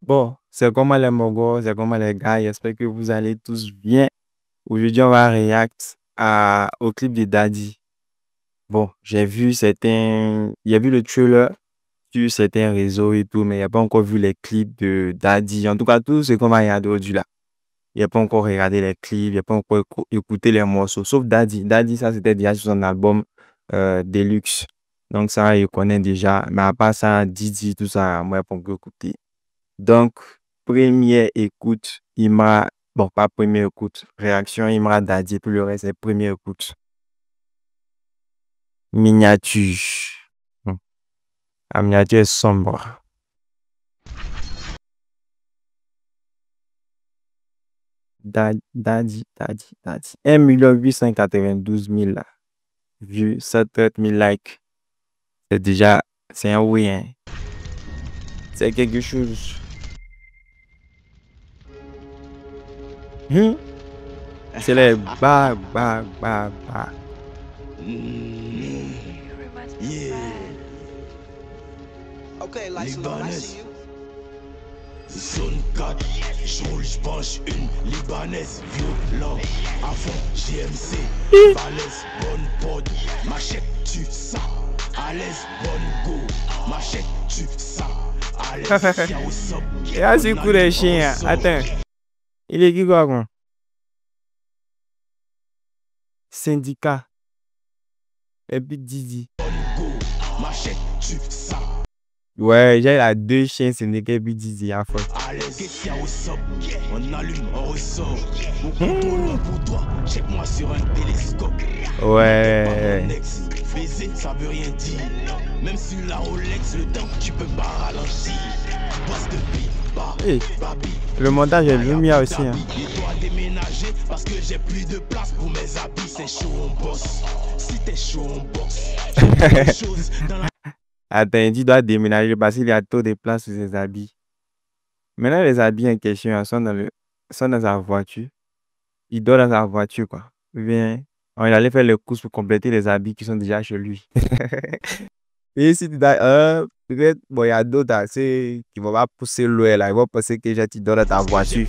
Bon, c'est comment les mogos, c'est comment les gars. J'espère que vous allez tous bien. Aujourd'hui, on va react au clip de Daddy. Bon, il y a vu le trailer sur certains réseaux et tout, mais il n'y a pas encore vu les clips de Daddy. En tout cas, tout ce qu'on va regarder aujourd'hui là. Il n'y a pas encore regardé les clips, il n'y a pas encore écouté les morceaux, sauf Daddy. Daddy, ça, c'était déjà sur son album Deluxe. Donc, ça, il connaît déjà. Mais à part ça, Didi, tout ça, moi, il n'y a pas encore écouté. Donc, première écoute, bon, pas première écoute, réaction, Imra Daddy, puis le reste, c'est première écoute. Miniature. La miniature est sombre. Daddy. 1 892 000 vues, 130 000 likes. C'est un oui, hein. C'est quelque chose. C'est les bah. Okay, like Libanaise. Zone 4, je roule, je penche une Libanaise, violent, à fond, GMC, balèze, bonne pod, machette, tu ça, à l'aise, bonne go, machette, tu ça, à l'aise, y'a au sub. Et là, c'est coup de chien. Attends. Il est qui quoi? Syndicat. Et puis Didi. Machette, tu ça. Ouais, j'ai la deux chiens syndicats et puis Didi à fond. À l'aise, y'a au sub. On allume, on ressort. Beaucoup trop loin pour toi. Check-moi sur un télescope. Ouais. Baiser, ça veut rien dire. Même sur la Rolex, le temps tu peux pas ralentir. Boss de beat, Hey, le montage est lumière aussi. Hein. Je dois déménager parce que j'ai plus de place pour mes habits. C'est chaud, on bosse. Si t'es chaud, on bosse. Attends, il doit déménager parce qu'il y a trop de place sur ses habits. Maintenant, les habits en question sont dans sa voiture. Il dort dans sa voiture, quoi. Ou bien, il allait faire les courses pour compléter les habits qui sont déjà chez lui. Et si tu dois, peut-être, bon, il y a d'autres assez qui vont pas pousser loin là. Ils vont penser que tu dors dans ta voiture.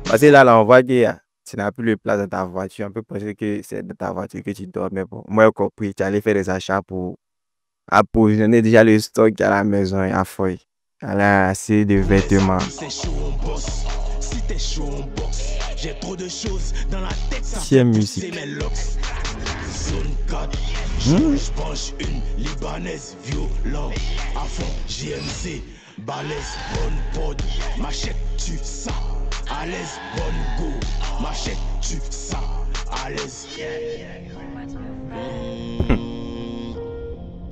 Parce que là, on voit que tu n'as plus de place dans ta voiture. On peut penser que c'est dans ta voiture que tu dors. Mais bon, moi, j'ai compris. Tu allais faire des achats pour approvisionner déjà le stock à la maison et à feuille. Elle a assez de vêtements. J'ai trop de choses dans la tête, ça fait musique. Zone 4, je penche une Libanaise, violent, à fond, GMC, balèze, bonne pod, machette, tu ça, à l'aise, bonne go, machette, tu ça, à l'aise.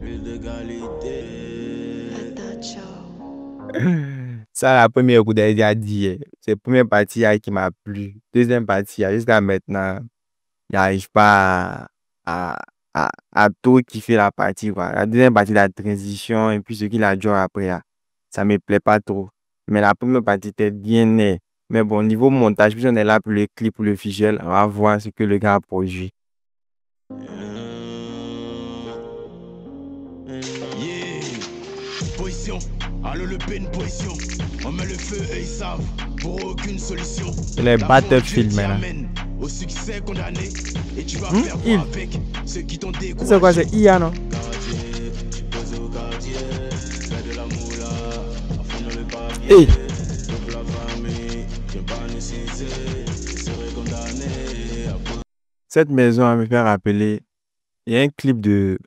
Plus de qualité. Ça, la première coup déjà dit. C'est la première partie qui m'a plu. Deuxième partie, jusqu'à maintenant, il n'arrive pas à tout kiffer la partie. Quoi. La deuxième partie, la transition et puis ce qu'il a dit après, ça me plaît pas trop. Mais la première partie était bien née. Mais bon, niveau montage, puis on est là pour le clip, pour le visuel, on va voir ce que le gars a produit. Position, allô le pen position. On met le feu et ils savent pour aucune solution. Les Battlefield maintenant. Au succès condamné et tu vas faire quoi avec ceux qui t'ont découragé. C'est quoi, c'est IA non? Hey. Cette maison me fait rappeler. Il y a un clip de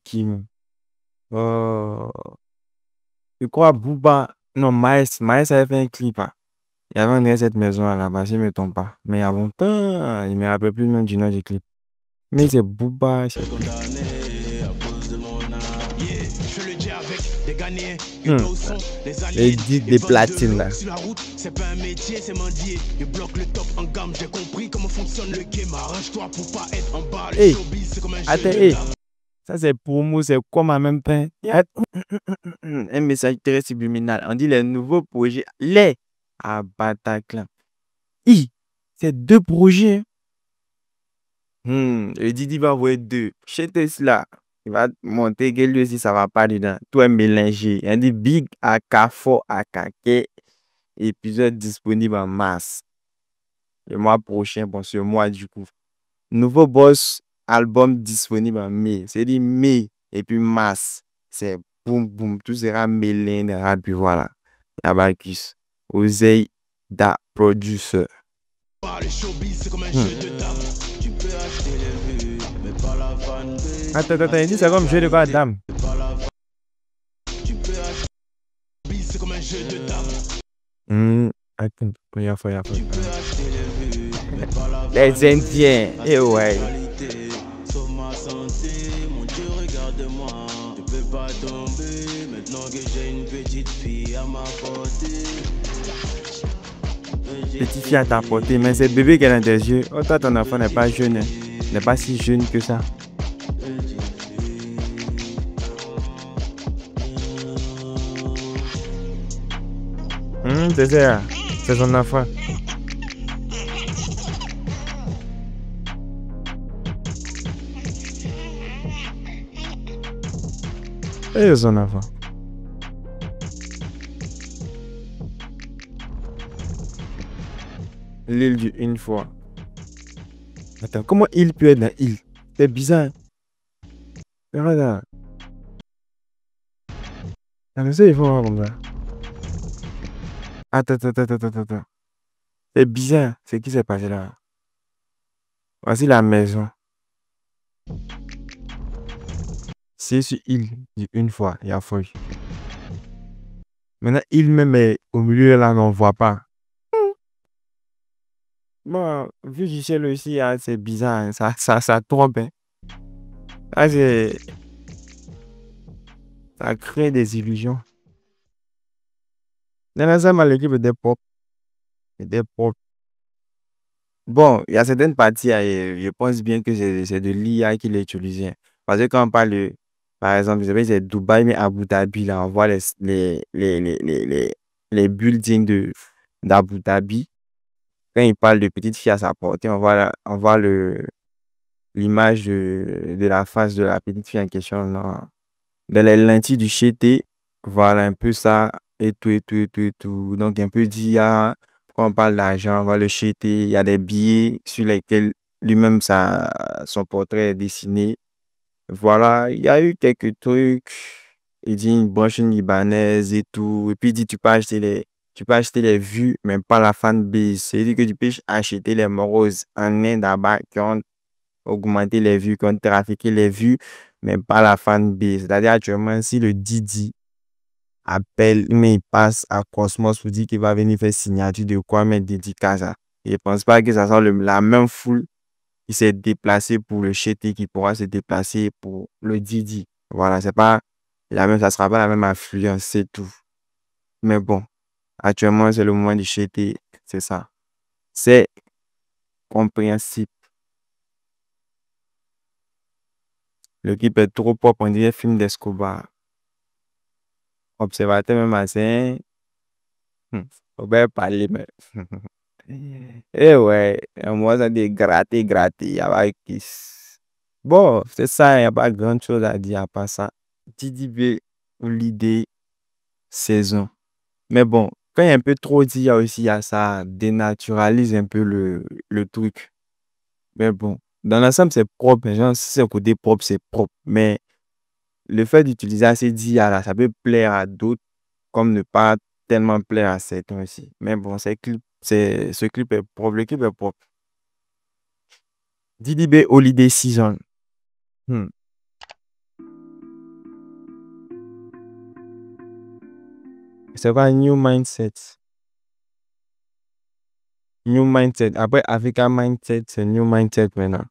Kim. Oh. Je crois Booba. Non, Maes avait fait un clip. Hein. Il y avait cette maison à la base, je ne me trompe pas. Mais il y a longtemps, il ne me rappelle plus même du nom du clip. Mais c'est Booba. Les disques de platine là. C'est pas un métier, c'est mendier. Je bloque le top en gamme, j'ai compris comment fonctionne le game. Arrange-toi pour pas être en bas. Hey, attends, ça c'est pour moi, c'est comme en même temps. Il y a un message très subliminal. On dit les nouveaux projets. Les à Bataclan. C'est deux projets. Le Didi va envoyer deux. Chez Tesla, il va monter que lui aussi, ça va pas dedans. Tout est mélangé. Il y a des big à Carrefour, à Kake, épisode disponible en mars. Le mois prochain, bon, ce mois du coup. Nouveau boss, album disponible en mai. C'est dit mai et puis mars. C'est boum boum. Tout sera mêlé, puis voilà. Abacus. Oseille da producer. Les showbiz, c'est comme un jeu de dames. Tu peux acheter les vues, mais pas la fanbase. Attends, il dit c'est comme jeu de quoi, dame? Tu peux acheter les vues, c'est comme un jeu de dames. Attends, il y a Tu peux acheter les vues, mais pas la Les Indiens, eh ouais. qualité. Sauve ma santé, mon Dieu, regarde-moi. Tu peux pas tomber, maintenant que j'ai une petite fille à ma portée. Petite fille à ta portée, mais c'est bébé qu'elle a dans tes yeux. Oh, toi, ton enfant n'est pas jeune, hein. N'est pas si jeune que ça. C'est ça, c'est son enfant. Et son enfant. L'île du une fois. Attends, comment il peut être dans l'île? C'est bizarre. Regarde. Il faut voir comme ça. Attends. C'est bizarre. C'est qui s'est passé là? Voici la maison. C'est sur île du une fois. Il y a feuille. Maintenant, il même est au milieu là, on ne voit pas. Bon, vu du ciel aussi, hein, c'est bizarre. Hein. Ça trompe. Hein. Ça crée des illusions. Dans l'ensemble, l'équipe était propre. Bon, il y a certaines parties, je pense bien que c'est de l'IA qui l'a utilisé. Parce que quand on parle de, par exemple, je sais pas si c'est Dubaï, mais Abu Dhabi, là, on voit les buildings d'Abu Dhabi. Quand il parle de petite fille à sa portée, on voit l'image de la face de la petite fille en question dans les lentilles du chété. Voilà un peu ça, et tout. Donc, un peu d'IA. Quand on parle d'argent, on voit le chété. Il y a des billets sur lesquels lui-même son portrait est dessiné. Voilà, il y a eu quelques trucs. Il dit une branche libanaise et tout. Et puis il dit tu peux acheter les vues, mais pas la fanbase. C'est-à-dire que tu peux acheter les moroses en Inde là-bas qui ont augmenté les vues, qui ont trafiqué les vues, mais pas la fanbase. C'est-à-dire actuellement, si le Didi appelle, mais il passe à Cosmos pour dire qu'il va venir faire signature de quoi, mais dédicace. Je ne pense pas que ça soit la même foule qui s'est déplacée pour le Chété qui pourra se déplacer pour le Didi. Voilà, c'est pas ça sera pas la même affluence, c'est tout. Mais bon, actuellement, c'est le moment du Chété, c'est ça. C'est compréhensible. L'équipe est trop propre, on dirait film d'Escobar. Observateur même assez. Faut bien parler, mais. Eh ouais, moi, ça dit gratter. Avec bon, c'est ça, il n'y a pas grand chose à dire à part ça. TDB ou l'idée saison. Mais bon, quand il y a un peu trop dit, il y a ça dénaturalise un peu le truc. Mais bon, dans l'ensemble, c'est propre. Genre, si c'est côté propre, c'est propre. Mais le fait d'utiliser assez d'IA, là, ça peut plaire à d'autres, comme ne pas tellement plaire à certains aussi. Mais bon, ce clip est propre. Le clip est propre. DDB Holiday Season. C'est quoi New Mindset? New Mindset. Après, Africa Mindset, c'est New Mindset maintenant.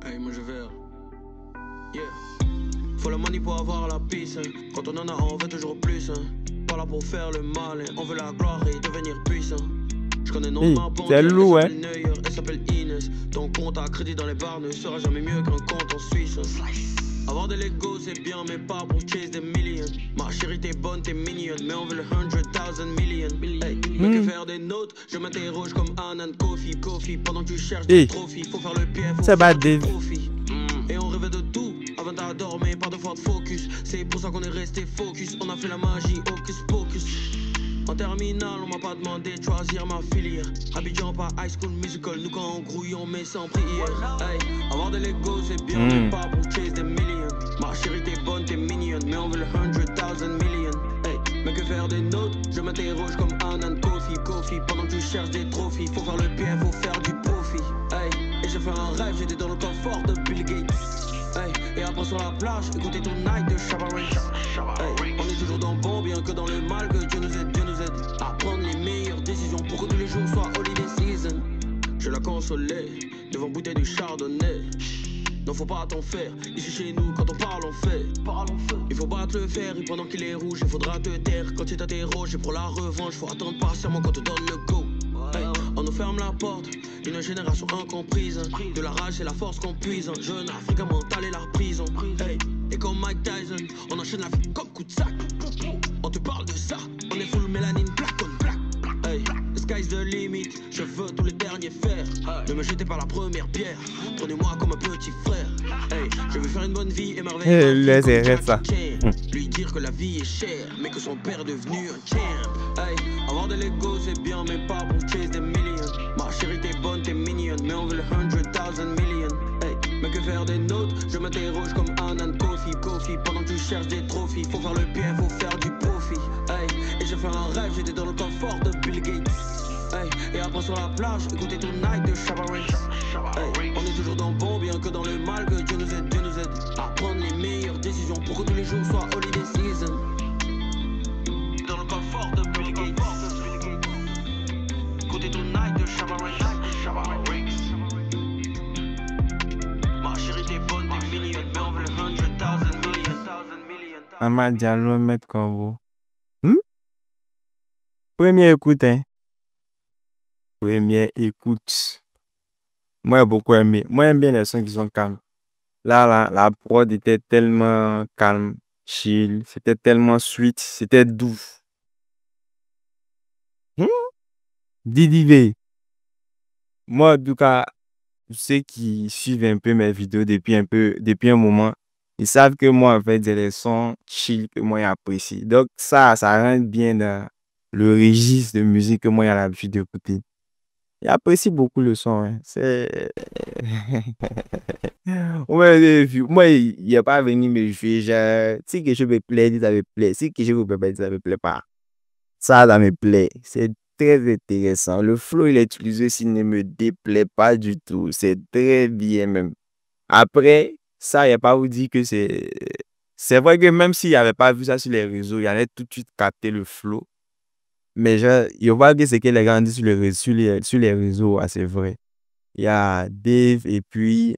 Hey, moi je vais. Yeah. Faut la money pour avoir la peace. Hein. Quand on en a, on veut toujours plus. Hein. Pas là pour faire le mal. Hein. On veut la gloire et devenir puissant. Je connais non ma banque. C'est lourd, hein. Elle s'appelle Inès. Ton compte à crédit dans les bars ne sera jamais mieux qu'un compte en Suisse. Hein. Avoir de l'ego c'est bien mais pas pour chase des millions. Ma chérie t'es bonne, t'es mignonne, mais on veut le 100,000 million. Hey, mais que faire des notes? Je m'interroge comme Annan Kofi. Pendant que tu cherches des Hey, trophies, faut faire le pied, faut c'est bad, faire du Dave. profit. Et on rêvait de tout avant d'adormir, pas de fois de focus. C'est pour ça qu'on est resté focus. On a fait la magie, hocus pocus. En terminale, on m'a pas demandé de choisir ma filière. Abidjan, pas high school musical. Nous, quand on grouille, on met sans prière. Hey, avoir de l'ego, c'est bien, mais pas pour chase des millions. Ma chérie, t'es bonne, t'es mignonne, mais on veut le 100,000 million. Hey, mais que faire des notes? Je m'interroge comme Annan Kofi. Pendant que tu cherches des trophies, faut faire le bien, faut faire du profit. Hey, et j'ai fait un rêve, j'étais dans le confort de Bill Gates. Hey, et après sur la plage, écoutez Tonight de Shabba Ranks. Hey, on est toujours dans le bon, bien que dans le mal, que Dieu nous aide à prendre les meilleures décisions pour que tous les jours soient holiday season. Je la consolais devant bouteille de chardonnay. Non, faut pas t'en faire. Ici chez nous, quand on parle, on fait. Il faut battre le fer, et pendant qu'il est rouge, il faudra te taire. Quand tu t'interroges, et pour la revanche, faut attendre patiemment quand on te donne le go. Hey, on nous ferme la porte, une génération incomprise. De la rage, c'est la force qu'on puise. Un jeune africain mental et la prison. Hey, et comme Mike Tyson, on enchaîne la vie comme coup de sac. On te parle de ça, on est full mélanine, black on black. Hey, the sky's the limit, je veux tous les derniers fers. Ne me jetez pas la première pierre, prenez-moi comme un petit frère. Hey, je veux faire une bonne vie, émerveiller ma Laisse fille comme arrête ça. Jackie Chan. Lui dire que la vie est chère, mais que son père est devenu un champ. Hey, avoir de l'ego c'est bien, mais pas pour chase des millions. Ma chérie t'es bonne, t'es mignonne, mais on veut le 100,000 million. Hey, mais que faire des notes? Je m'interroge comme Annan Kofi. Pendant que tu cherches des trophies, faut faire le bien, faut faire du profit. Hey, et j'ai fait un rêve, j'étais dans le confort de Bill Gates. Hey, et après sur la plage, écoutez Tonight de Shabba Ranks. Hey, on est toujours dans le bon, bien que dans le mal, que Dieu nous aide à prendre les meilleures décisions pour que tous les jours soient holiday season. Dans le confort de Bill Gates. Écoutez Tonight de Shabba Ranks. Ma chérie t'es bonne, t'es mignonne, mais on veut le 100,000 million. Ama Diallo, Maître Corbeau. Hmm? Première écoute, hein. Première écoute. Moi, j'ai beaucoup aimé. Moi, j'aime bien les sons qui sont calmes. Là, la prod était tellement calme, chill. C'était tellement sweet. C'était doux. Hmm? Didi V. Moi, en tout cas, ceux qui suivent un peu mes vidéos depuis un moment, ils savent que moi, en fait, j'ai les sons chill que moi, j'apprécie. Donc, ça rentre bien dans le registre de musique que moi, j'ai l'habitude d'écouter. J'apprécie beaucoup le son, hein. C'est... Moi, il n'y a pas venu me juger. Genre, si quelque chose me plaît, ça me plaît. Si quelque chose me plaît pas, ça me plaît pas. Ça me plaît. C'est très intéressant. Le flow, il est utilisé s'il ne me déplaît pas du tout. C'est très bien même. Après, ça, il n'y a pas à vous dire que c'est... C'est vrai que même s'il n'y avait pas vu ça sur les réseaux, il allait tout de suite capter le flow. Mais genre, il voit que c'est que les gens disent sur les réseaux, ah, c'est vrai. Il y a Dave et puis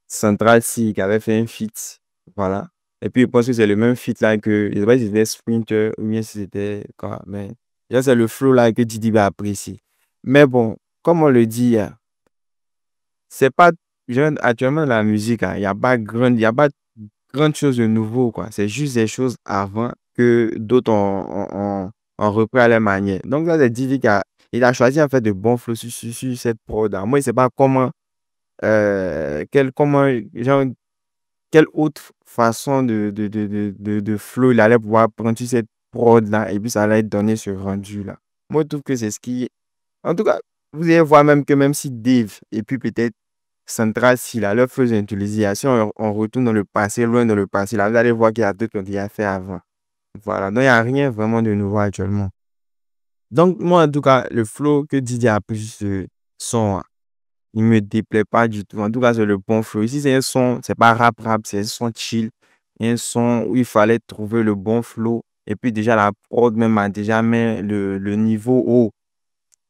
Central C qui avait fait un feat. Voilà. Et puis, je pense que c'est le même feat là que, je sais pas si c'était Sprinter ou bien si c'était quoi, mais là, c'est le flow là que Didi va apprécier. Mais bon, comme on le dit, c'est pas, actuellement, dans la musique, hein, il y a pas grande chose de nouveau, quoi. C'est juste des choses avant que d'autres ont repris à leur manière. Donc là, c'est Didi il a choisi en fait de bons flows sur cette prod, hein. Moi, je sais pas comment, genre, quelle autre façon de flow il allait pouvoir prendre sur cette prod là et puis ça allait donner ce rendu là. Moi, je trouve que c'est ce qui. En tout cas, vous allez voir même que même si Dave et puis peut-être Central, s'il a leur faisait utiliser, si on retourne dans le passé, loin dans le passé, là, vous allez voir qu'il y a d'autres qui ont fait avant. Voilà, donc il n'y a rien vraiment de nouveau actuellement. Donc, moi, en tout cas, le flow que Didier a pris sur ce son, il me déplaît pas du tout. En tout cas, c'est le bon flow. Ici, c'est un son, c'est pas rap, c'est un son chill. Un son où il fallait trouver le bon flow. Et puis, déjà, la prod même a déjà mis le niveau haut.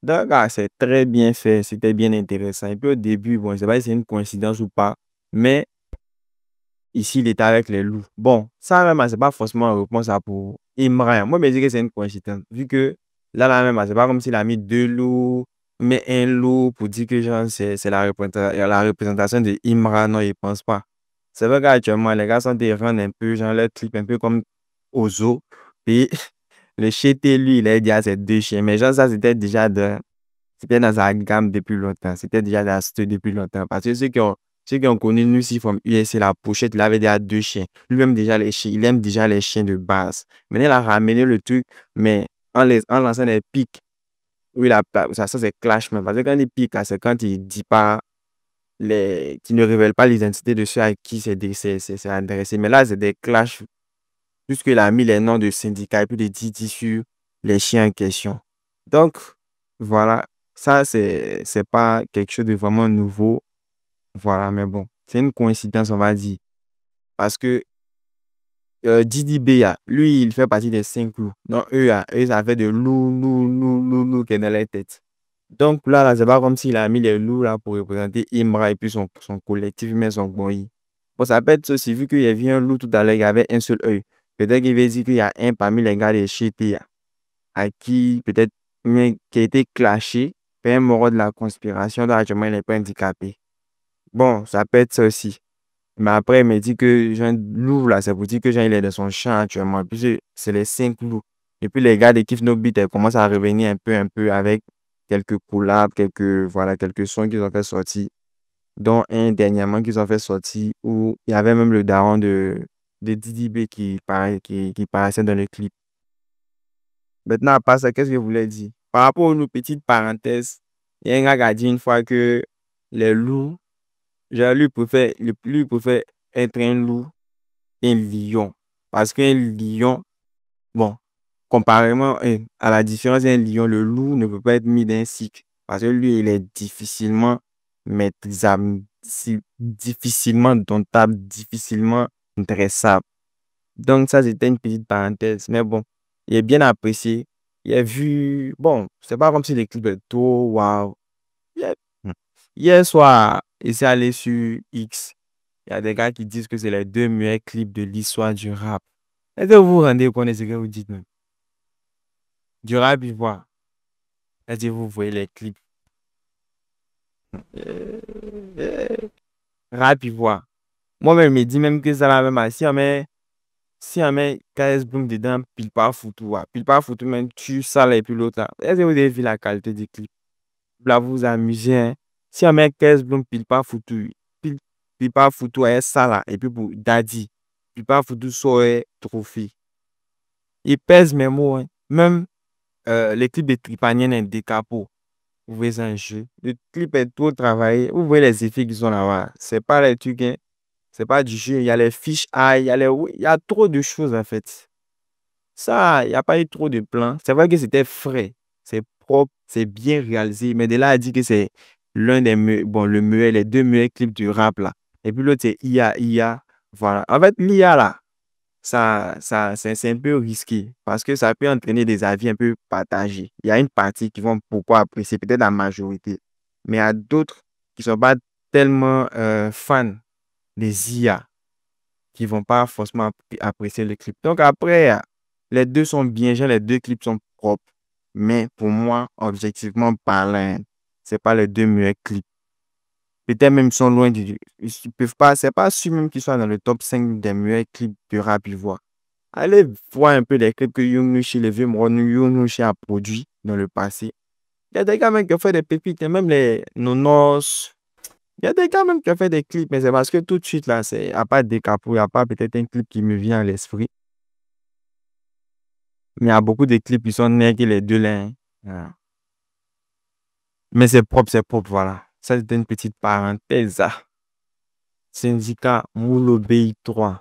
Donc, c'est très bien fait. C'était bien intéressant. Et puis, au début, bon, je sais pas si c'est une coïncidence ou pas. Mais ici, il était avec les loups. Bon, ça même, c'est pas forcément une réponse à pour Imran. Moi, je me dis que c'est une coïncidence. Vu que là même, c'est pas comme s'il a mis deux loups, mais un loup pour dire que genre, c'est la représentation de Imran. Non, il pense pas. C'est vrai qu'actuellement, les gars sont des rendent un peu, genre leur clip un peu comme Ozo. Puis le chété, lui, il a déjà ses deux chiens. Mais genre, ça, c'était dans sa gamme depuis longtemps. C'était déjà dans ce depuis longtemps. Parce que ceux qui ont connu Lucy from USA, la pochette, il avait déjà deux chiens. Lui-même, déjà les chiens. Il aime déjà les chiens de base. Maintenant, il a ramené le truc, mais en lançant des pics. Oui, ça c'est clash, mais parce que quand il pique, là, c'est quand il dit pas qui ne révèle pas l'identité de ceux à qui c'est adressé. Mais là, c'est des clashs, puisqu'il a mis les noms de syndicats et puis des dit sur les chiens en question. Donc, voilà, ça, c'est pas quelque chose de vraiment nouveau. Voilà, mais bon, c'est une coïncidence, on va dire. Parce que Didi B, lui, il fait partie des 5 loups. Non, eux, ça fait de loup qui est dans la tête. Donc là, c'est pas comme s'il a mis les loups là pour représenter Imra et puis son collectif, mais son boy. Bon, ça peut être aussi, vu qu'il y avait un loup tout à l'heure, il y avait un seul œil. Peut-être qu'il veut dire qu'il y a un parmi les gars de chez Tia, à qui peut-être, mais qui a été clashé, par un mort de la conspiration, donc actuellement il n'est pas handicapé. Bon, ça peut être ça aussi. Mais après, il me dit que Jean Loup, là, c'est pour dire que Jean, il est dans son champ actuellement. Puis c'est les 5 loups. Et puis les gars de Kiff No Beat, ils commencent à revenir un peu avec quelques collabs, voilà, quelques sons qu'ils ont fait sortir. Dont un dernièrement qu'ils ont fait sortir où il y avait même le daron de Didi B qui paraissait dans le clip. Maintenant, à part ça, qu'est-ce que je voulais dire? Par rapport aux petites parenthèses, il y a un gars qui a dit une fois que les loups, genre, lui préfère être un loup et un lion. Parce qu'un lion, bon, comparément à la différence d'un lion, le loup ne peut pas être mis d'un cycle. Parce que lui, il est difficilement maîtrisable, difficilement domptable, difficilement dressable. Donc, ça, c'était une petite parenthèse. Mais bon, il est bien apprécié. Il a vu, bon, c'est pas comme si les clips étaient trop waouh. Hier hier soir, il s'est allé sur X. Il y a des gars qui disent que c'est les 2 meilleurs clips de l'histoire du rap. Est-ce que vous vous rendez compte de ce que vous dites même? Du rap ivoire. Est-ce que vous voyez les clips? Euh, euh, Rap ivoire. Moi-même, je me dis même que ça va même si on met KS Boom dedans, pile pas foutu. Pile pas foutu, même tu ça là et puis l'autre là. Est-ce que vous avez vu la qualité du clip? Là, vous vous amusez, hein? Si on met KS Boom, pile pas foutu. Pile pas foutu, ça là. Et puis pour Daddy, pile pas foutu, soit trophée. Il pèse mes mots, hein. Même les clips de Tripanien et Décapo. Vous voyez un jeu. Le clip est trop travaillé. Vous voyez les effets qui sont là-bas. C'est pas les trucs, hein. C'est pas du jeu. Il y a les fiches eye, oui, il y a trop de choses en fait. Ça, il n'y a pas eu trop de plans. C'est vrai que c'était frais. C'est propre, c'est bien réalisé. Mais de là à dire que c'est l'un des meilleurs, bon, les 2 meilleurs clips du rap là. Et puis l'autre, c'est IA. Voilà. En fait, l'IA là, c'est un peu risqué parce que ça peut entraîner des avis un peu partagés. Il y a une partie qui vont pourquoi apprécier, peut-être la majorité. Mais il y a d'autres qui sont pas tellement fans des IA qui vont pas forcément apprécier le clip. Donc après, les deux sont bien, genre, les 2 clips sont propres. Mais pour moi, objectivement parlant, c'est pas les 2 meilleurs clips. Peut-être même ils sont loin ils peuvent pas, c'est pas sûr même qu'ils soient dans le top 5 des meilleurs clips de rap ivoire. Allez voir un peu les clips que Young Nushi, les vieux Young Nushi a produit dans le passé. Il y a des gars même qui ont fait des pépites, et même les Nonos. Il y a des gars même qui ont fait des clips, mais c'est parce que tout de suite là, c'est à part Décapo, il n'y a pas peut-être un clip qui me vient à l'esprit. Mais il y a beaucoup de clips qui sont nés les deux là, hein. Voilà. Mais c'est propre, voilà. Ça, c'était une petite parenthèse. Syndicat Moulo BI3.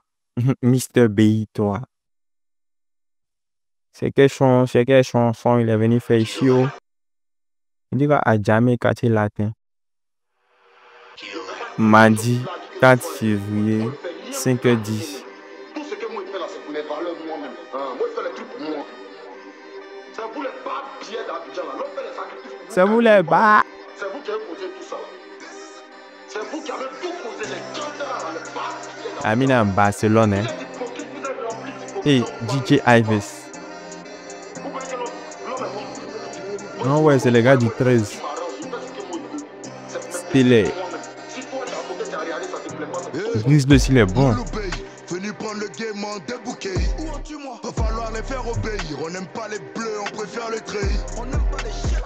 Mister BI3. C'est quelle chanson il est venu faire ici, oh? Il dit à jamais quartier latin. Mardi 4 février, 5h10. Tout ce que moi je fais là, c'est pour les valeurs moi-même. Moi je fais les trucs pour moi. C'est vous les bas billets d'Abidjan là. L'on fait les sacrifices pour vous. C'est vous les bas. C'est vous qui avez posé tout ça là. C'est vous qui avez tout posé les candidats là, les bas billets d'Abidjan. Amina en Barcelone, hein. Et DJ Ives. Non, ouais, c'est les gars du 13. Stylé. Grizzly aussi, il est bon. Venu prendre le game en débouquet. Va falloir les faire obéir. On n'aime pas les bleus, on préfère les treillis. On n'aime pas les chiens.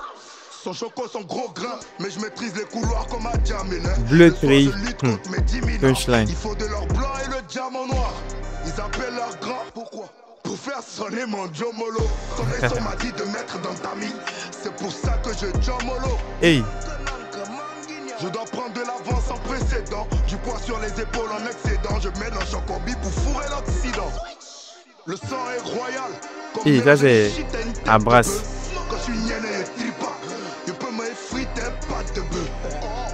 Son choco, son gros grain, mais je maîtrise les couloirs comme un diamine. Bleu treillis. Punchline. Il faut de l'or blanc et le diamant noir. Ils appellent leur grand. Pourquoi? Pour faire sonner mon Jomolo. Ton son m'a dit de mettre dans ta mine. C'est pour ça que je Jomolo. Hey. Je dois prendre de l'avance sans précédent. Du poids sur les épaules en excédent. Je mets dans Chocombi pour fourrer l'Occident. Le sang est royal. Et ça c'est à brasse. Quand je suis niainé et tripa, je peux m'effriter pas de bœuf.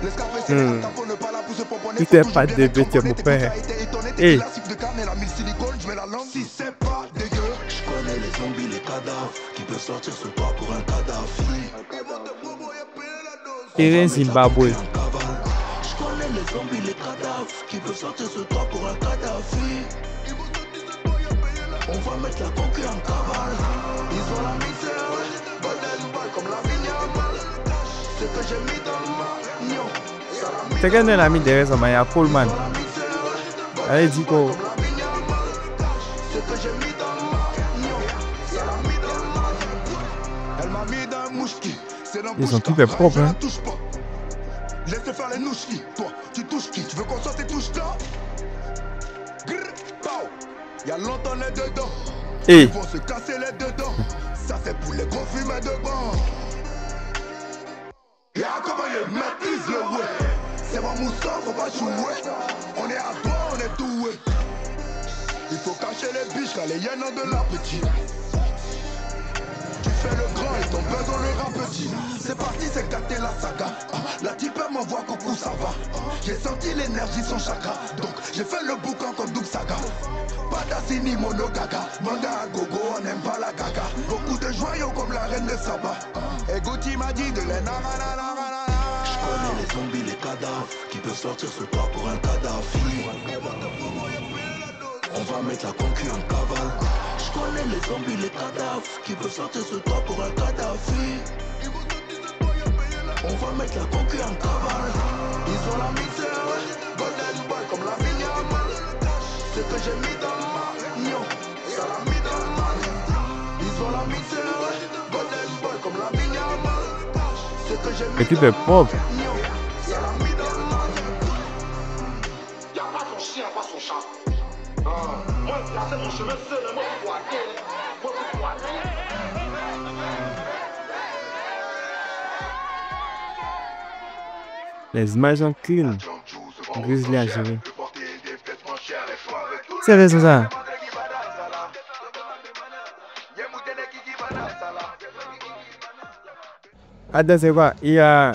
L'escapé c'est la pour ne pas la pousser pour poney. Tout est pas de bœuf, c'est mon père. Et classique de carne et la mille silicone, je mets la langue si c'est pas dégueu. Je connais les zombies, les cadavres qui peuvent sortir ce toit pour un Kadhafi. Terrain Zimbabwe. Je connais les zombies, les cadavres qui peuvent sortir ce toit pour un Kadhafi. On va mettre la concu en cavale. Ils ont la misère, golden boy comme la vignale. C'est que j'ai mis dans le magnon. C'est qu'elle a mis derrière son maillot, Coleman. Allez, dis quoi. C'est que j'ai mis dans le magnon. Elle m'a mis dans un mouchki. Ils sont tous propres, hein. Laisse faire les nouchki. Toi, tu touches qui? Tu veux qu'on sorte tes touches là? Y'a longtemps les dedans. Ils vont se casser les dedans. Ça c'est pour les gros fumeurs de banc. Y'a comment ils maîtrisent le ouais. C'est mon mousson, faut pas jouer. On est à toi, on est doué. Il faut cacher les biches car les hyènes ont de l'appétit. Tu fais le grand et ton besoin le rend petit. C'est parti, c'est gâter la saga. La type m'envoie coucou, ça va. J'ai senti l'énergie, son chakra. Donc j'ai fait le boucan comme Doug Saga. Pas d'assini mono gaga. Manga à gogo, on n'aime pas la gaga. Beaucoup de joyaux comme la reine de Saba. Et Gucci m'a dit de l'enarana. Je connais les zombies, les cadavres qui peuvent sortir ce toit pour un Kadhafi. On va mettre la concu en cavale. Je connais les zombies, les cadavres qui peuvent sortir ce toit pour un Kadhafi. On va mettre la concu en cavale. Ils ont la misère, golden boy comme la vignale. C'est que j'ai mis dans le magnon. Ça l'a mis dans le magnon. Ils ont la misère, golden boy comme la vignale. C'est que j'ai mis L'équipe est propre. ça l'a mis dans le magnon. Y'a pas ton chien, pas son chat. Moi, placer mon chemin seul, moi, pour Les images sont clean. Grizzly a géré. C'est vrai, c'est ça. Attends, c'est quoi? Il a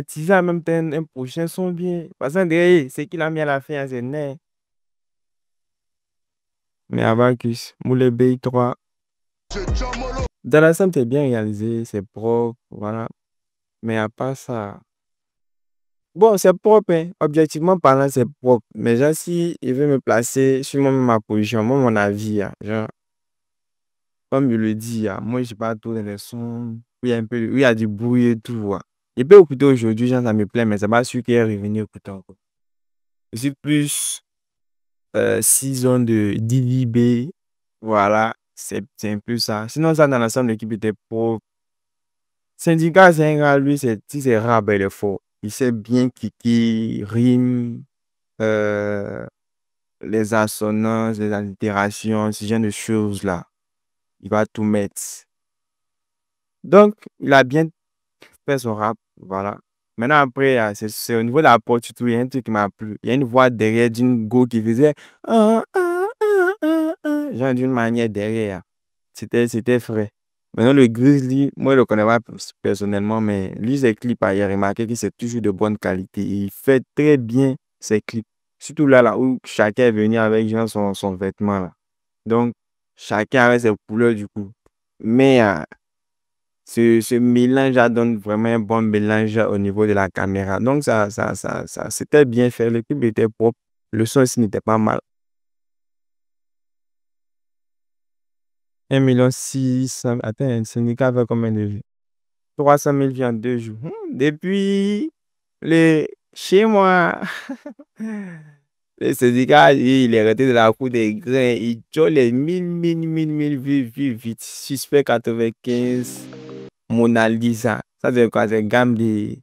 teasé en même temps un prochain son bien. Parce que derrière, c'est qu'il a mis à la fin, c'est net. Mais Abacus, Moule Bay 3. Dans l'ensemble, c'est bien réalisé, c'est propre, voilà. Mais à part ça. Bon, c'est propre, hein. Objectivement parlant, c'est propre. Mais genre, si il veut me placer sur ma position, moi, mon avis, hein, genre, comme je le dis, hein, moi, je suis pas trop dans les sons où il y a un peu, où il y a du bruit et tout. Hein. Il peut écouter aujourd'hui, genre, ça me plaît, mais c'est pas sûr qu'il est revenu écouter encore. Je suis plus 6 zones de DDB. Voilà, c'est un peu ça. Sinon, ça, dans l'ensemble, l'équipe était propre. Syndicat, c'est un gars, lui, si c'est rap, il est fort. Il sait bien qui rime, euh, les assonances, les allitérations, ce genre de choses-là. Il va tout mettre. Donc, il a bien fait son rap, voilà. Maintenant, après, c'est au niveau de la partiture, il y a un truc qui m'a plu. Il y a une voix derrière d'une go qui faisait genre d'une manière derrière. C'était frais. Maintenant, le Grizzly, moi, je le connais pas personnellement, mais lui, ses clips, il a remarqué que c'est toujours de bonne qualité. Il fait très bien ses clips. Surtout là où chacun est venu avec genre, son vêtement. Là. Donc, chacun avait ses couleurs du coup. Mais ce mélange donne vraiment un bon mélange au niveau de la caméra. Donc, c'était bien fait. Le clip était propre. Le son aussi n'était pas mal. 1,6 million. Attends, un syndicat avait combien de vues? 300 000 vues en 2 jours. Depuis les Chez moi. Le syndicat, lui, il est resté de la cour des grains. Il tue les mille vues, vues vite. Suspect 95. Mona Lisa. Ça, c'est quoi? C'est gamme de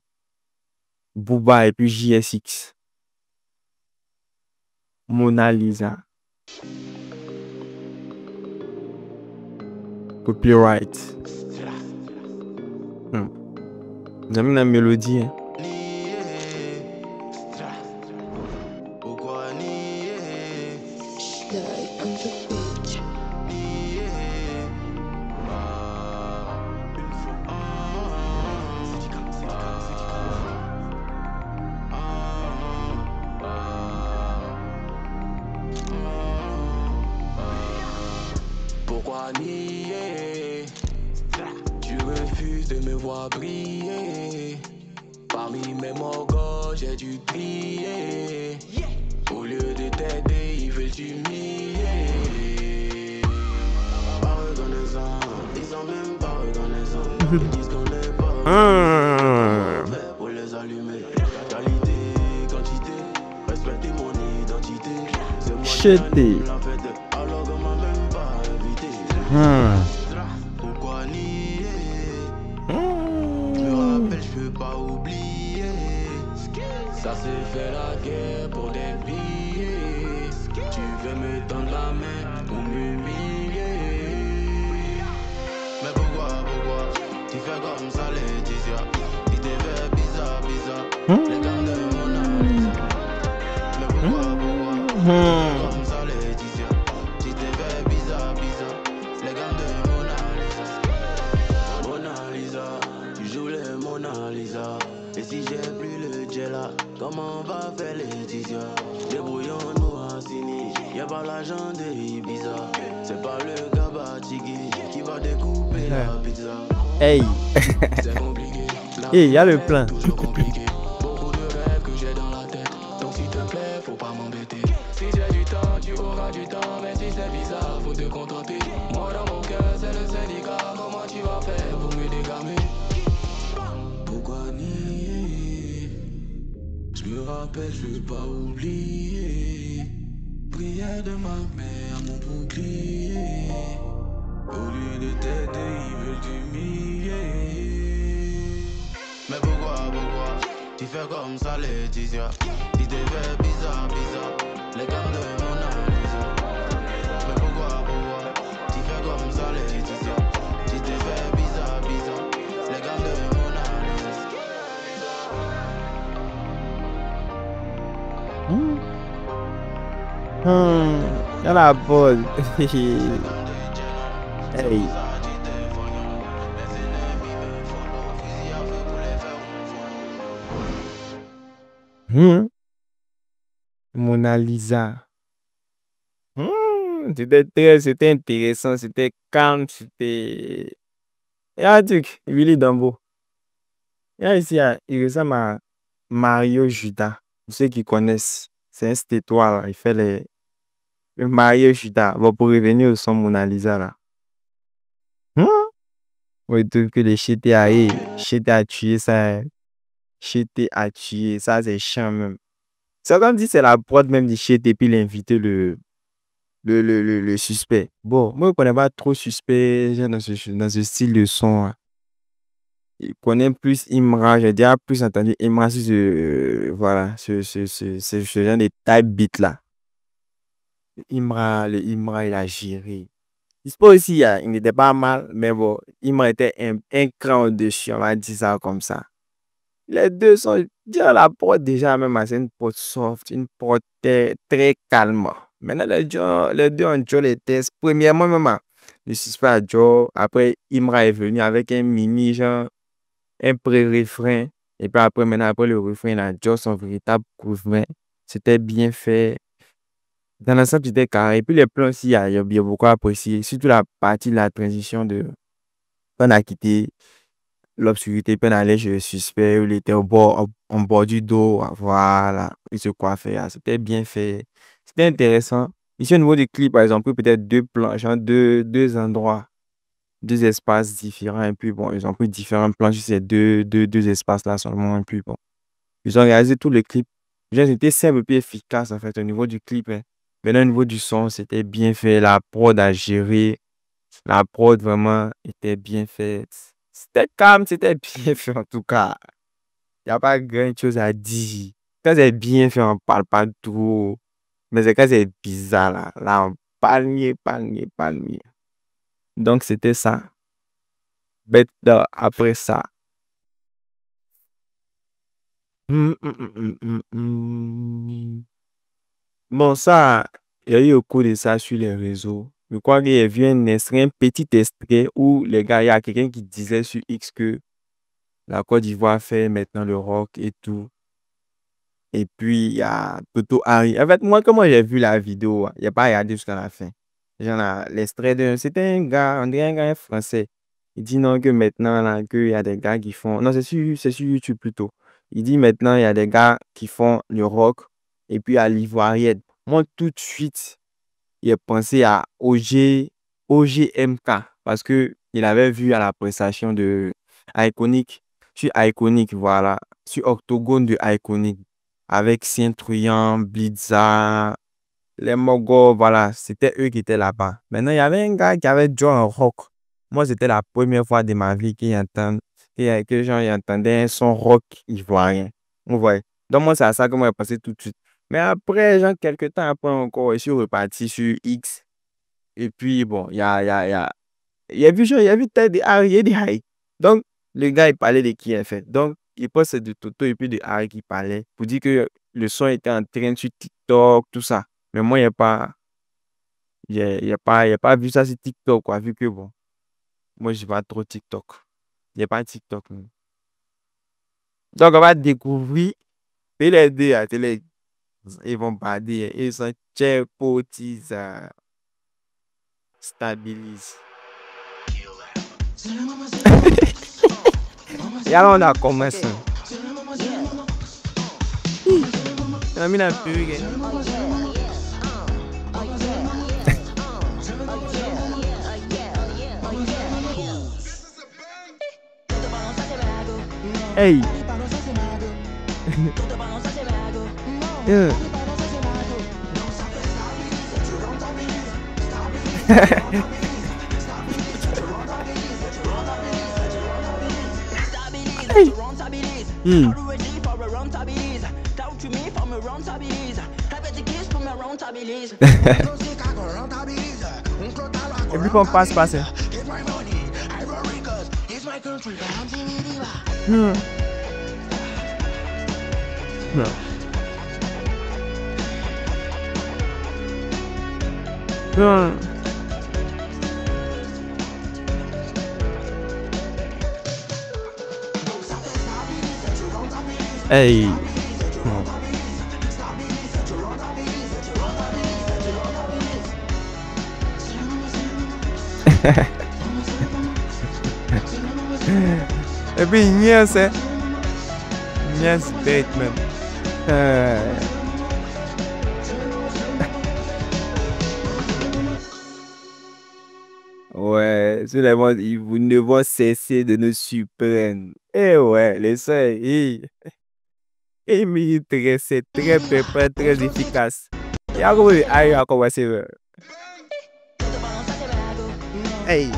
Booba et puis JSX. Mona Lisa. Copyright. Vous avez une mélodie, hein? Pourquoi nier? Tu refuses de me voir briller. Parmi mes morgos, j'ai dû trier. Au lieu de t'aider, ils veulent t'humilier. Pas reconnaissant, ils sont même pas reconnaissants. Ils disent qu'on n'est pas fait pour les allumer. Qualité, quantité, respecter mon identité. C'est moi qui anime la fête, alors qu'on m'a même pas invité. Pourquoi nier? Je me rappelle, je peux pas oublier. Ça s'est fait la guerre pour des billets. Tu veux me tendre la main pour m'humilier. Mais pourquoi tu fais comme ça, Laetitia? Tu t'es fait bizarre, les gars de Mona Lisa. Mais pourquoi tu fais comme ça, Laetitia? Tu t'es fait bizarre, les gars de Mona Lisa. Mona Lisa, tu joues les Mona Lisa. Et si j'ai plus le jet là, comment on va faire Laetitia? Débrouillons-nous à Sini, y'a pas l'argent de Ibiza. C'est pas le Gabatigi qui va découper la pizza. Hey! C'est compliqué. Hey, y a le plan. Toujours compliqué. Beaucoup de rêves que j'ai dans la tête. Donc s'il te plaît, faut pas m'embêter. Si j'ai du temps, tu auras du temps. Mais si c'est bizarre, faut te contenter. Moi dans mon cœur, c'est le syndicat. Comment tu vas faire pour me dégamer? Pourquoi nier? Je me rappelle, je veux pas oublier. Prière de ma mère, mon bouclier. Au lieu de t'aider, ils veulent t'humilier. Mais pourquoi tu fais comme ça, Laetitia? Tu t'es fait bizarre, les gars de Mona Lisa. Mais pourquoi tu fais comme ça, Laetitia? Tu t'es fait bizarre, les gars de Mona Lisa. Y'a la bonne. Hey. Mona Lisa. C'était intéressant, c'était calme, c'était. Il y a un truc, Willy Dambo. Il y a ici, il ressemble à Mario Judas. Pour ceux qui connaissent, c'est un stétois là. Il fait le Mario Judas. Bon, pour revenir au son Mona Lisa là. Oui, tout que les GTA, GTA a tué ça. GTA a tué ça, c'est chiant même. C'est comme si c'est la prod même du GTA puis l'inviter le suspect. Bon, moi, je connais pas trop suspect genre dans ce style de son, hein. Je connais plus Imra, j'ai déjà plus entendu Imra sur voilà, ce genre de type beat là. Le Imra, il a géré. Il se peut aussi, hein, il n'était pas mal, mais bon, Imra était un cran au-dessus, on va dire ça comme ça. Les deux sont, déjà la prod déjà même, hein, c'est une prod soft, une prod très calme. Maintenant, les deux ont joué les tests. Premièrement, même, hein, le suspect a joué. Après, Imra est venu avec un mini, genre, un pré-refrain. Et puis après, maintenant, après le refrain, il a joué son véritable refrain. C'était bien fait. Dans l'ensemble, c'était carré. Et puis les plans aussi, il y a beaucoup apprécié. Surtout la partie de la transition de. On a quitté l'obscurité, puis on allait chez le suspect, où il était en bord du dos, voilà, il se coiffait, ah, c'était bien fait, c'était intéressant. Ici, au niveau du clip, par exemple, peut-être deux plans, genre deux endroits, deux espaces différents, et puis bon, ils ont pris différents plans sur ces deux espaces-là seulement, et puis bon, Ils ont réalisé tout le clip. C'était simple et puis efficace, en fait, au niveau du clip, hein. Maintenant, au niveau du son, c'était bien fait. La prod a géré. La prod, vraiment, était bien faite. C'était calme, c'était bien fait, en tout cas. Il n'y a pas grand-chose à dire. Quand c'est bien fait, on ne parle pas trop. Mais c'est quand c'est bizarre, là, on parle mieux, parle mieux, parle mieux. Donc, c'était ça. Après ça. Hum, hum, hum, hum, hum, hum. Bon, ça, il y a eu au cours de ça sur les réseaux. Je crois qu'il y a vu un extrait, un petit extrait où les gars, il y a quelqu'un qui disait sur X que la Côte d'Ivoire fait maintenant le rock et tout. Et puis, il y a Toto Harry. En fait, moi, comment j'ai vu la vidéo, il n'y a pas regardé jusqu'à la fin. L'extrait de... C'était un gars, on dirait un gars français. Il dit non, que maintenant, là, qu'il y a des gars qui font... Non, c'est sur YouTube plutôt. Il dit maintenant, il y a des gars qui font le rock et puis à l'ivoirienne. Moi, tout de suite, il a pensé à OGMK parce que il avait vu à la prestation de Iconic, sur Iconic, voilà, sur Octogone de Iconic, avec Saint-Truand, Blitza, les Mogos, voilà, c'était eux qui étaient là-bas. Maintenant, il y avait un gars qui avait joué un rock. Moi, c'était la première fois de ma vie que j'entendais son rock ivoirien. Vous voyez. Donc, moi, c'est à ça que moi, j'ai passé tout de suite. Mais après, genre, quelques temps après encore, je suis reparti sur X. Et puis, bon, il y a vu peut-être des Harry et des Harry. Donc, le gars, il parlait de qui, en fait. Donc, il pense que c'est de Toto et puis de Harry qui parlait pour dire que le son était en train sur TikTok, tout ça. Mais moi, il a pas vu ça sur TikTok, quoi, vu que, bon, moi, je pas trop TikTok. Il n'y a pas TikTok. Non. Donc, on va découvrir. Et les deux, ils vont bader. Ils sont tchépotis, stabilise. Et alors, on a commencé. On a mis la pub. Hey. Yeah. Hey. Hmm. Et puis on passe. Hmm. Non. Hmm. Hey. Hmm. Et puis, yes, yes, Batman. Ouais, sur les mots, ils ne vont cesser de nous surprendre. Eh ouais, les seuls, ils mériteraient, c'est très préparé, très efficace. Et alors, aïe, à commencer. Hey,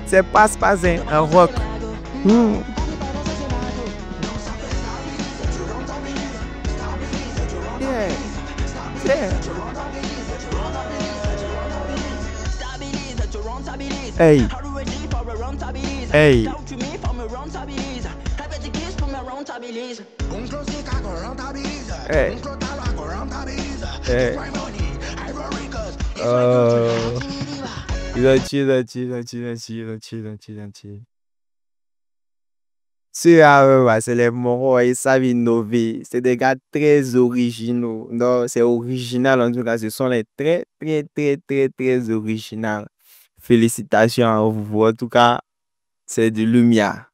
c'est passe un rock. Hmm. Yeah, yeah. Hey, hey. Hey. Hey. Gentil. C'est les morons, ils savent innover. C'est des gars très originaux. Non, c'est original en tout cas. Ce sont les très, très, très, très, très original. Félicitations à vous. En tout cas, c'est de lumière.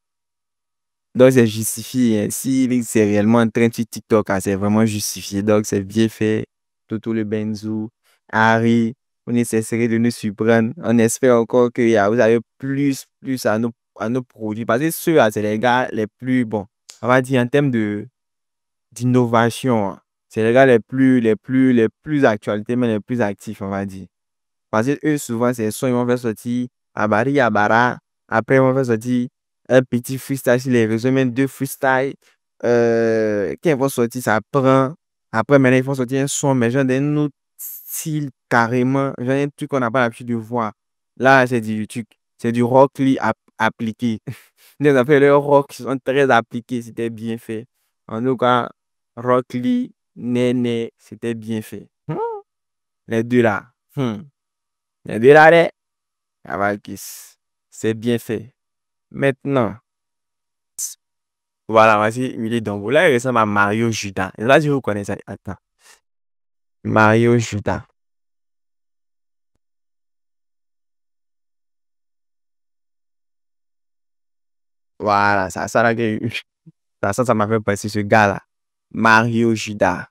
Donc, c'est justifié, hein. Si c'est réellement en train de sur TikTok, ah, c'est vraiment justifié. Donc, c'est bien fait. Toto le Benzo, Harry, on essaierait de nous surprendre. On espère encore que vous avez plus à nous produire. Parce que ceux-là, c'est les gars les plus bons. On va dire en termes de d'innovation, hein. C'est les gars les plus actualités, mais les plus actifs, on va dire. Parce que eux, souvent, c'est soit ils vont faire sortir Abari Abara, après ils vont faire sortir un petit freestyle sur les réseaux, même deux freestyles. Quand ils vont sortir, ça prend. Après, maintenant, ils vont sortir un son, mais genre d'un autre style carrément, genre un truc qu'on n'a pas l'habitude de voir. Là, c'est du rock appliqué. Les affaires de rock sont très appliquées, c'était bien fait. En tout cas, Rock Lee, Néné, c'était bien fait. Les deux là. Les deux là, Cavalkis, c'est bien fait. Maintenant, voilà, voici il est dans là, il ressemble à Mario Judas. Et là, je reconnais ça. Attends. Mario Judas. Voilà, ça, là, ça m'a fait passer ce gars-là. Mario Judas.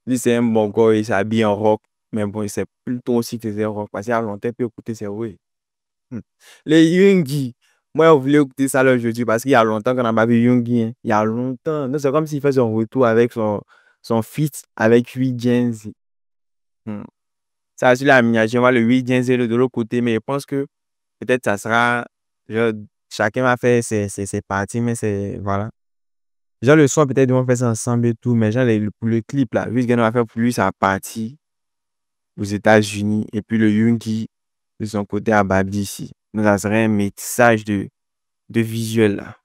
Lui, c'est un bon gars, il s'habille en rock. Mais bon, il sait plutôt aussi que c'est rock. Parce qu'il y a longtemps, il peut écouter ses oui. Les Youngi. Moi, je voulais écouter ça là aujourd'hui parce qu'il y a longtemps qu'on n'a pas vu Youngi, hein. Il y a longtemps. Donc, c'est comme s'il fait son retour avec son feat avec 8 Gen Z. Hmm. Ça, sur la miniature, on voit le 8 Gen Z de l'autre côté, mais je pense que peut-être ça sera. Genre, chacun va faire ses parties, mais c'est. Voilà. Genre, le son, peut-être, ils vont faire ça ensemble et tout, mais genre, pour le clip, là, 8 Gen va faire pour lui sa partie aux États-Unis, et puis le Youngi de son côté à Babi ici. Donc, ça serait un métissage de visuel, là.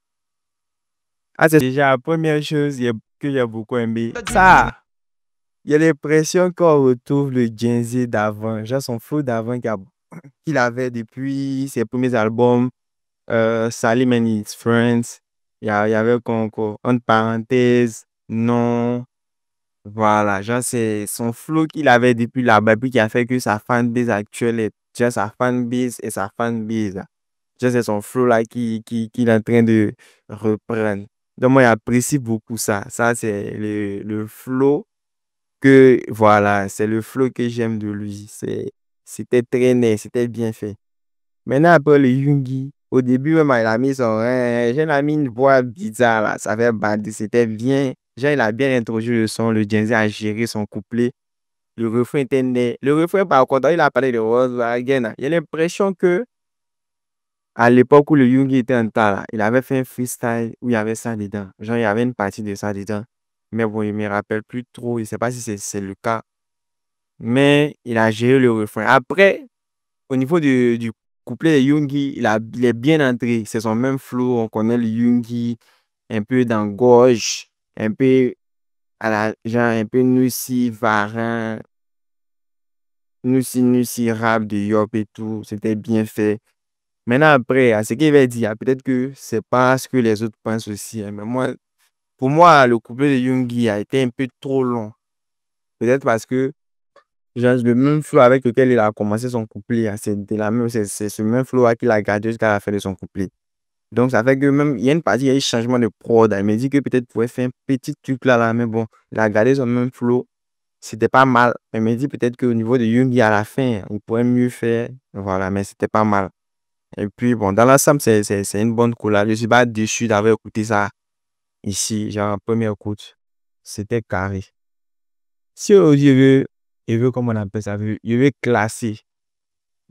Ah, c'est déjà la première chose que j'ai beaucoup aimé. Ça, il y a l'impression qu'on retrouve le Gen Z d'avant, genre son flow d'avant qu'il avait depuis ses premiers albums, Salim and His Friends. Il y avait encore, entre parenthèses, non. Voilà, genre c'est son flow qu'il avait depuis là-bas, puis qui a fait que sa fanbase actuelle est déjà sa fanbase et sa fanbase, là. Genre c'est son flow là qu'il est en train de reprendre. Donc moi j'apprécie beaucoup ça. Ça c'est le flow que, voilà, c'est le flow que j'aime de lui. C'était très net, c'était bien fait. Maintenant après le Youngi, au début même il a mis son, j'ai mis une voix bizarre là, ça fait bander, c'était bien. Genre, il a bien introduit le son, le Gen Z a géré son couplet. Le refrain était net. Le refrain, par contre, il a parlé de Volkswagen, là. Il a l'impression que, à l'époque où le Youngi était en tas, là, il avait fait un freestyle où il y avait ça dedans. Genre, il y avait une partie de ça dedans. Mais bon, il ne me rappelle plus trop. Je ne sais pas si c'est le cas. Mais il a géré le refrain. Après, au niveau du couplet de Youngi, il est bien entré. C'est son même flow. On connaît le Youngi un peu dans gauche, un peu genre un peu Nussi, Varin, Nussi, rap de Yop et tout. C'était bien fait. Maintenant, après, à ce qu'il va dire, peut-être que c'est pas ce que les autres pensent aussi, hein. Mais moi, pour moi, le couplet de Youngi a été un peu trop long. Peut-être parce que genre, le même flow avec lequel il a commencé son couplet, hein, c'est ce même flow qu'il a gardé jusqu'à la fin de son couplet. Donc, ça fait que même, il y a une partie, il y a eu changement de prod. Elle me dit que peut-être pourrait faire un petit truc là, mais bon, il a gardé son même flow. C'était pas mal. Elle me dit peut-être qu'au niveau de Youngi à la fin, il pourrait mieux faire. Voilà, mais c'était pas mal. Et puis, bon, dans l'ensemble, c'est une bonne collab. Je suis pas déçu d'avoir écouté ça ici, genre, en première écoute. C'était carré. Si je veux, comment on appelle ça, je veux classer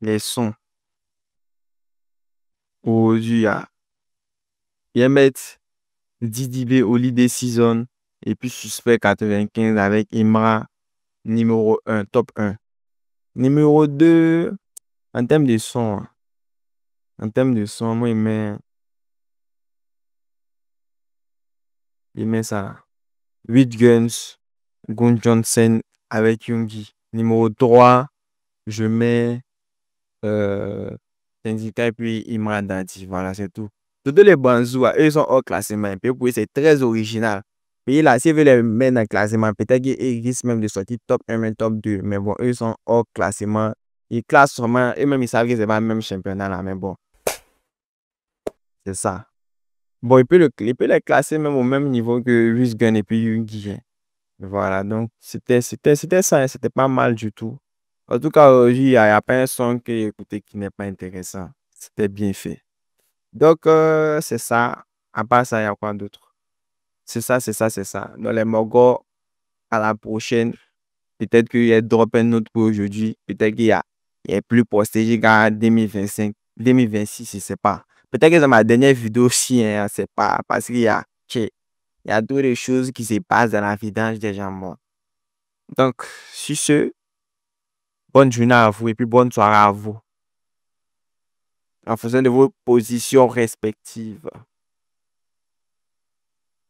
les sons. Aujourd'hui, il y a mettre Didi B, Holiday Season, et puis Suspect 95 avec Imra, numéro un, top un. Numéro 2 en termes de son, hein. En termes de son, moi, il met ça. 8 Guns, Gun Johnson avec Youngi. Numéro 3 je mets Tenzika et puis Imran Dadi. Voilà, c'est tout. Tous les Banzou, eux, ils sont hors classement. Et puis, pour eux, c'est très original. Puis là, s'ils veulent les mettre dans le classement, peut-être qu'ils risquent même de sortir top 1, mais top 2. Mais bon, eux, ils sont hors classement. Ils classent sûrement, eux-mêmes, ils savent que c'est pas le même championnat là. Mais bon, c'est ça. Bon, il peut les classer même au même niveau que Riz Gun et puis Youngi, hein. Voilà, donc c'était ça, hein, c'était pas mal du tout. En tout cas, aujourd'hui, il y a pas un son que j'ai écouté qui n'est pas intéressant. C'était bien fait. Donc, c'est ça. À part ça, il y a quoi d'autre? C'est ça, c'est ça, c'est ça. Dans les mogos, à la prochaine, peut-être qu'il y a drop un autre pour aujourd'hui. Peut-être il y a plus posté jusqu'à 2025, 2026, je sais pas. Peut-être que c'est ma dernière vidéo aussi, hein, c'est pas, parce il y a d'autres choses qui se passent dans la vidange des gens morts. Donc, sur ce, bonne journée à vous et puis bonne soirée à vous, en fonction de vos positions respectives.